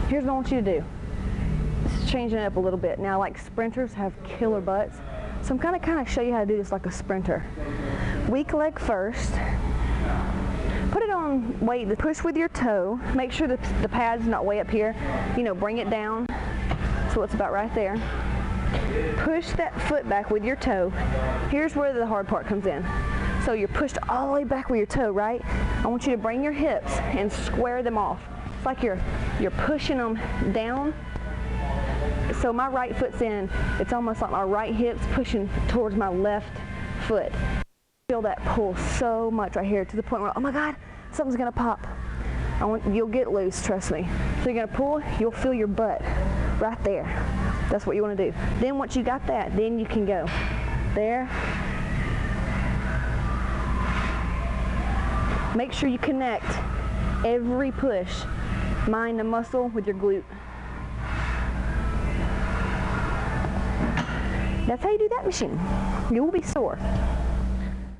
Here's what I want you to do. Just changing it up a little bit. Now, like sprinters have killer butts, so I'm gonna kind of show you how to do this like a sprinter. Weak leg first. Put it on weight, push with your toe. Make sure that the pad's not way up here. You know, bring it down so it's about right there. Push that foot back with your toe. Here's where the hard part comes in. So you're pushed all the way back with your toe, right? I want you to bring your hips and square them off. It's like you're pushing them down. So my right foot's in. It's almost like my right hip's pushing towards my left foot. Feel that pull so much right here to the point where, oh my God, something's gonna pop. You'll get loose, trust me. So you're gonna pull, you'll feel your butt right there. That's what you wanna do. Then once you got that, then you can go there. Make sure you connect every push, mind the muscle with your glute. That's how you do that machine. You will be sore.